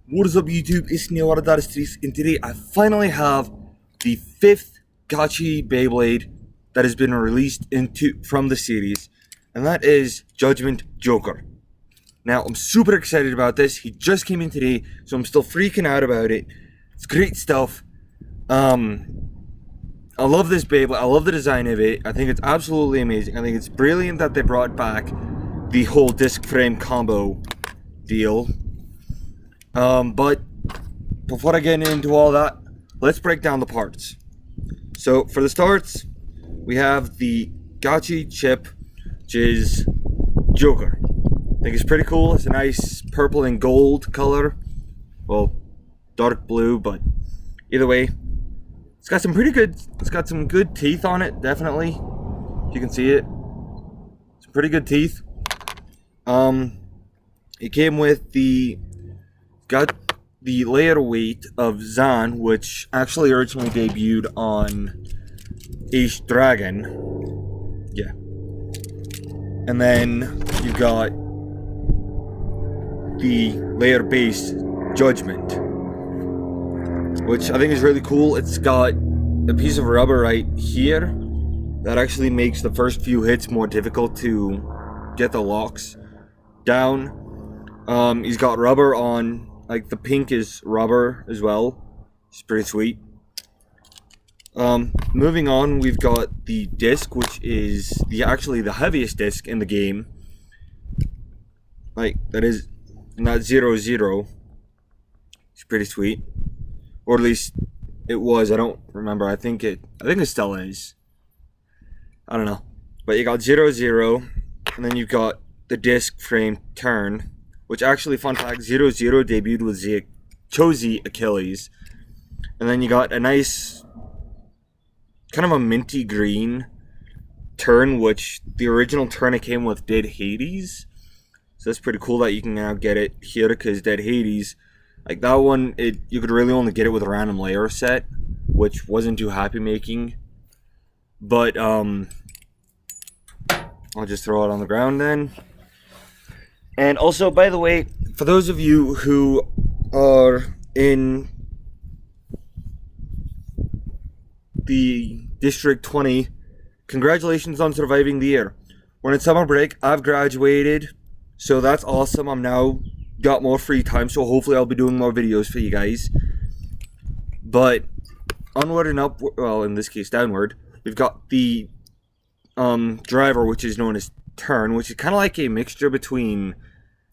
What is up YouTube, it's Neil Streets, and today I finally have the 5th Gachi Beyblade that has been released from the series, and that is Judgement Joker. Now, I'm super excited about this. He just came in today, so I'm still freaking out about it. It's great stuff. I love this Beyblade, I love the design of it. I think it's absolutely amazing. I think it's brilliant that they brought back the whole disc frame combo deal. But before I get into all that, let's break down the parts. So for the starts, we have the Gachi chip, which is Joker. I think it's pretty cool. It's a nice purple and gold color. Well, dark blue, but either way, it's got some good teeth on it, definitely. If you can see it. Some pretty good teeth. It came with got the layer weight of Zan, which actually originally debuted on Ace Dragon. Yeah. And then you got the layer base Judgement, which I think is really cool. It's got a piece of rubber right here that actually makes the first few hits more difficult to get the locks down. He's got rubber on. Like, the pink is rubber as well. It's pretty sweet. Moving on, we've got the disc, which is actually the heaviest disc in the game. Like, that is not 0-0. It's pretty sweet. Or at least it was. I don't remember. I think it still is. I don't know. But you got 0-0, and then you've got the disc frame turn, which actually, fun fact, 0-0 debuted with Chozi Achilles. And then you got a nice, kind of a minty green turn, which the original turn it came with did Hades. So that's pretty cool that you can now get it here, because Dead Hades, like that one, you could really only get it with a random layer set, which wasn't too happy making. But, I'll just throw it on the ground then. And also, by the way, for those of you who are in the District 20, congratulations on surviving the year. We're in summer break. I've graduated, so that's awesome. I'm now got more free time, so hopefully I'll be doing more videos for you guys. But onward and upward, well, in this case downward, we've got the driver, which is known as Turn, which is kind of like a mixture between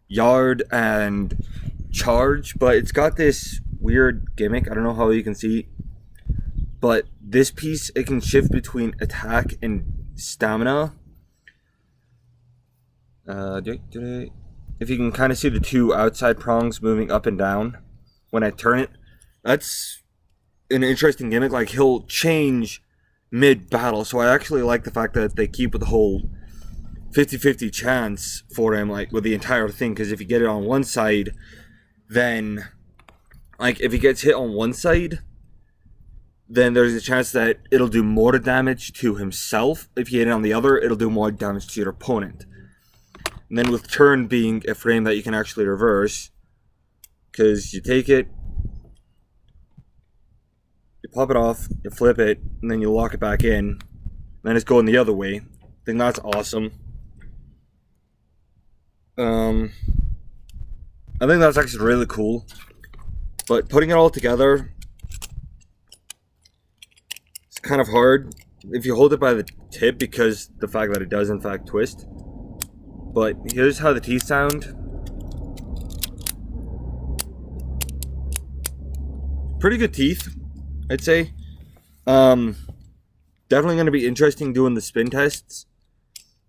Yard and Charge, but it's got this weird gimmick. I don't know how you can see, but this piece, it can shift between attack and stamina. If you can kind of see the two outside prongs moving up and down when I turn it, that's an interesting gimmick. Like, he'll change mid-battle, so I actually like the fact that they keep with the whole 50-50 chance for him, like, with the entire thing, because if you get it on one side, then, like, if he gets hit on one side, then there's a chance that it'll do more damage to himself. If you hit it on the other, it'll do more damage to your opponent. And then with turn being a frame that you can actually reverse, because you take it, you pop it off, you flip it, and then you lock it back in, and then it's going the other way. I think that's awesome. I think that's actually really cool. But putting it all together, it's kind of hard if you hold it by the tip, because the fact that it does in fact twist. But here's how the teeth sound. Pretty good teeth, I'd say. Definitely going to be interesting doing the spin tests,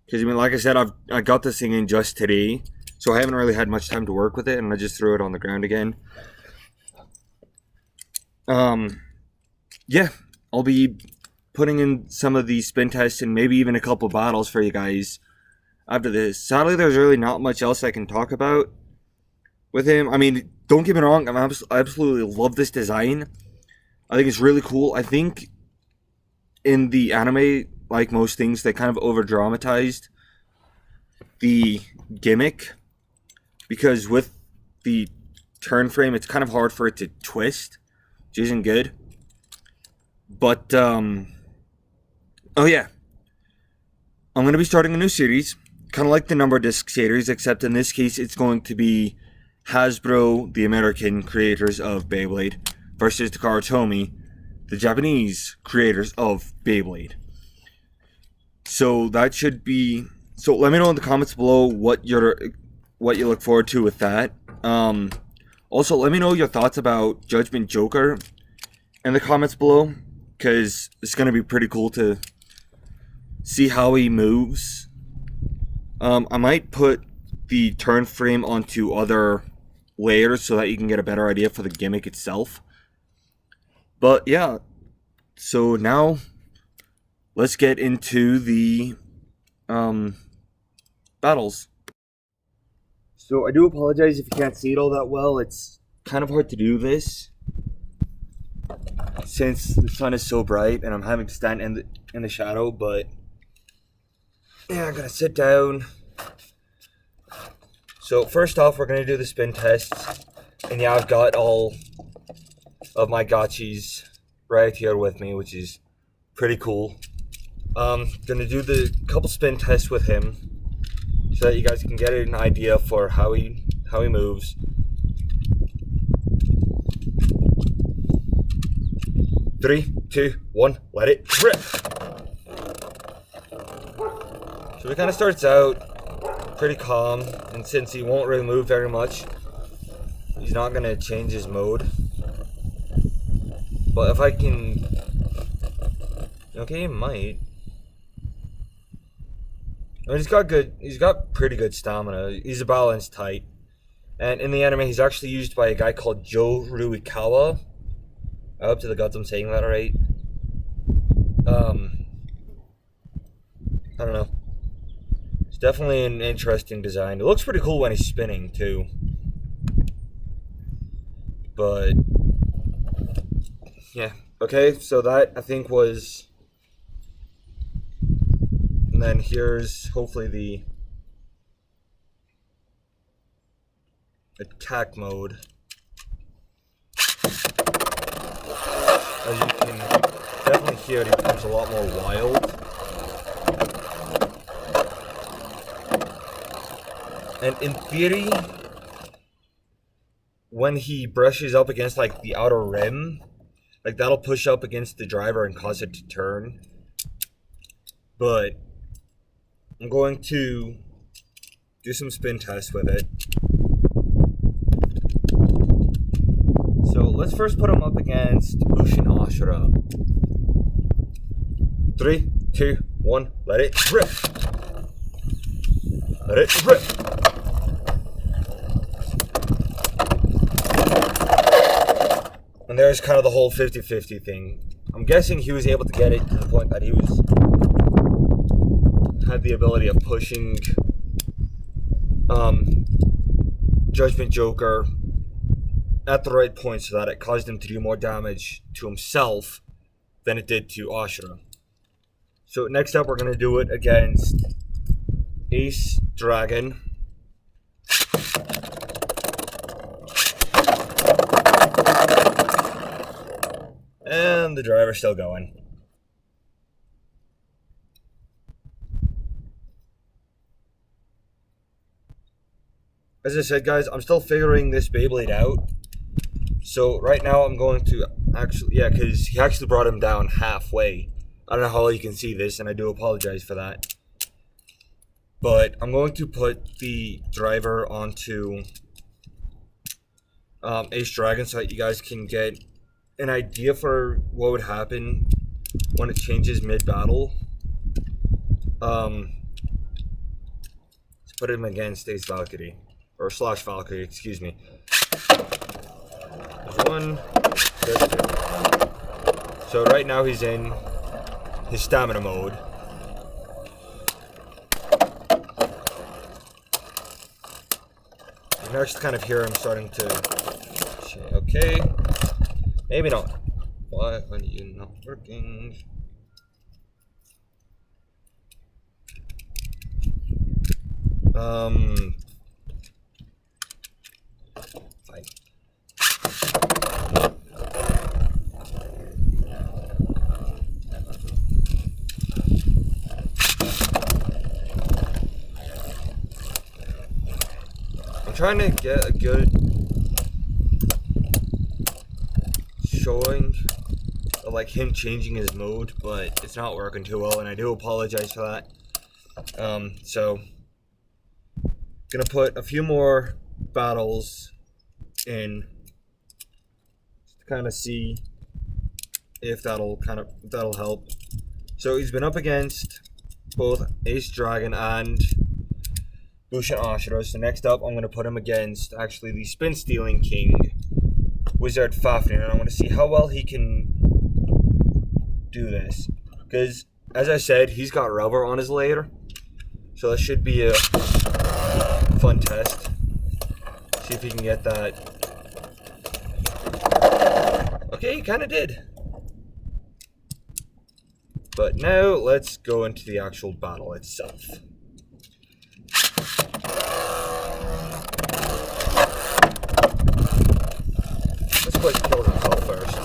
because, I mean, like I said, I got this thing in just today, so I haven't really had much time to work with it, and I just threw it on the ground again. Yeah, I'll be putting in some of these spin tests and maybe even a couple battles for you guys after this. Sadly, there's really not much else I can talk about with him. I mean, don't get me wrong, I absolutely love this design. I think it's really cool. I think in the anime, like most things, they kind of over-dramatized the gimmick, because with the turn frame, it's kind of hard for it to twist, which isn't good. But, oh yeah. I'm going to be starting a new series, kind of like the number disc series, except in this case it's going to be Hasbro, the American creators of Beyblade, versus Takara Tomy, the Japanese creators of Beyblade. So that should be... So let me know in the comments below what you look forward to with that. Also, let me know your thoughts about Judgement Joker in the comments below, because it's going to be pretty cool to see how he moves. I might put the turn frame onto other layers so that you can get a better idea for the gimmick itself. But yeah, so now let's get into the battles. So I do apologize if you can't see it all that well. It's kind of hard to do this since the sun is so bright and I'm having to stand in the shadow, but yeah, I'm gonna sit down. So first off, we're gonna do the spin test, and yeah, I've got all of my gotchis right here with me, which is pretty cool. Gonna do the couple spin tests with him so that you guys can get an idea for how he moves. Three, two, one, let it rip. So he kind of starts out pretty calm, and since he won't really move very much, he's not gonna change his mode. But if I can, okay, he might. I mean, he's got pretty good stamina. He's a balanced type. And in the anime, he's actually used by a guy called Joe Ruikawa. I hope to the gods I'm saying that right. I don't know. It's definitely an interesting design. It looks pretty cool when he's spinning, too. But, yeah. Okay, so that, I think, was... And then here's hopefully the attack mode. As you can definitely hear, it becomes a lot more wild. And in theory, when he brushes up against like the outer rim, like that'll push up against the driver and cause it to turn. But I'm going to do some spin tests with it. So let's first put him up against Bushin Ashura. 3, 2, 1, let it rip. Let it rip. And there's kind of the whole 50-50 thing. I'm guessing he was able to get it to the point that he had the ability of pushing Judgement Joker at the right point so that it caused him to do more damage to himself than it did to Ashura. So next up, we're going to do it against Ace Dragon. And the driver's still going. As I said, guys, I'm still figuring this Beyblade out. So right now I'm going to actually, yeah, because he actually brought him down halfway. I don't know how well you can see this, and I do apologize for that. But I'm going to put the driver onto Ace Dragon so that you guys can get an idea for what would happen when it changes mid-battle. Let's put him against Ace Valkyrie. Or slash Valkyrie, excuse me. There's one, there's two. So right now he's in his stamina mode. You can actually kind of hear him starting to... Okay. Maybe not. Why are you not working? Fine. trying to get a good showing of like him changing his mode, but it's not working too well, and I do apologize for that. So gonna put a few more battles in to kind of see if that'll help. So he's been up against both Ace Dragon and Lucian Ashura. So next up, I'm gonna put him against actually the Spin Stealing King, Wizard Fafnir, and I want to see how well he can do this. Because as I said, he's got rubber on his layer, so that should be a fun test. See if he can get that. Okay, he kind of did. But now let's go into the actual battle itself. Let's put kill himself first.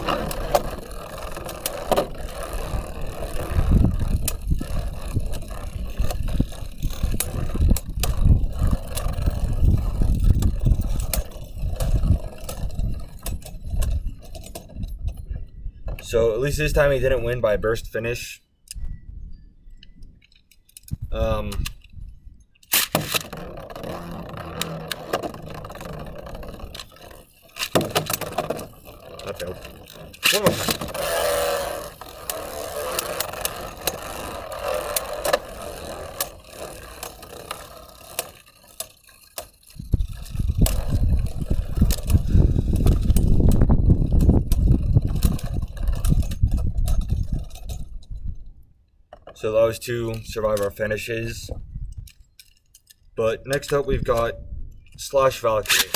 So at least this time he didn't win by burst finish. That failed. One more time. So that was 2 Survivor finishes. But next up we've got Slash Valkyrie.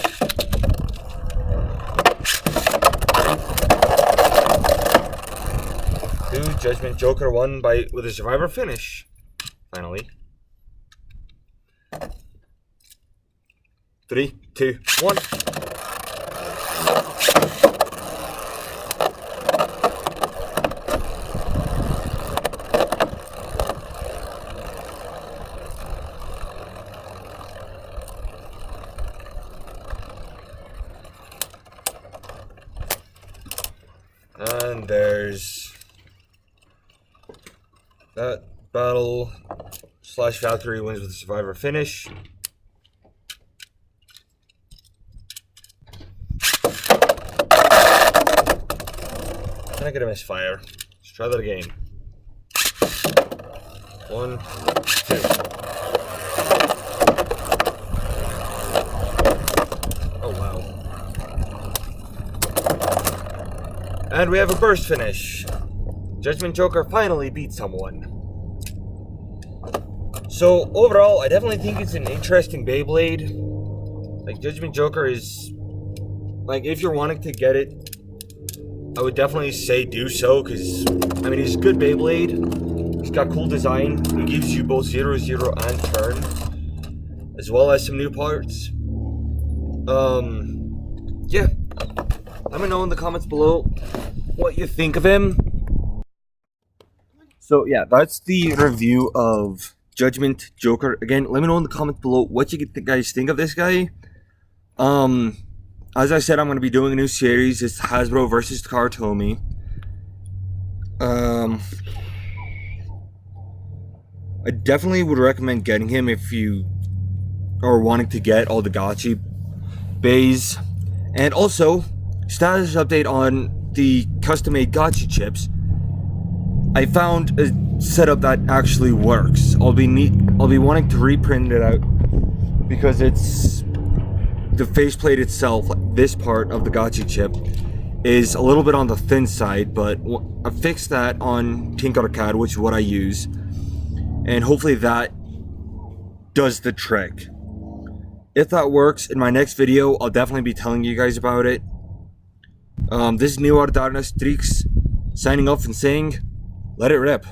Judgment Joker won with a Survivor finish. Finally. 3, 2, 1. And there's that battle. Slash Valkyrie wins with a Survivor finish. I'm gonna get a misfire. Let's try that again. 1, 2. Oh wow. And we have a burst finish. Judgment Joker finally beat someone. So overall, I definitely think it's an interesting Beyblade. Like, Judgment Joker is, like, if you're wanting to get it, I would definitely say do so, because, I mean, he's a good Beyblade. He's got cool design. He gives you both 0-0 and turn, as well as some new parts. Yeah. Let me know in the comments below what you think of him. So yeah, that's the review of Judgment Joker. Again, let me know in the comments below what you guys think of this guy. As I said, I'm going to be doing a new series. It's Hasbro versus Kartomi. I definitely would recommend getting him if you are wanting to get all the Gachi bays. And also, status update on the custom-made Gachi chips. I found a setup that actually works. I'll be wanting to reprint it out because it's the faceplate itself, like this part of the Gachi chip, is a little bit on the thin side, but I fixed that on Tinkercad, which is what I use, and hopefully that does the trick. If that works, in my next video, I'll definitely be telling you guys about it. This is Neoardarna Strix signing off and saying, let it rip.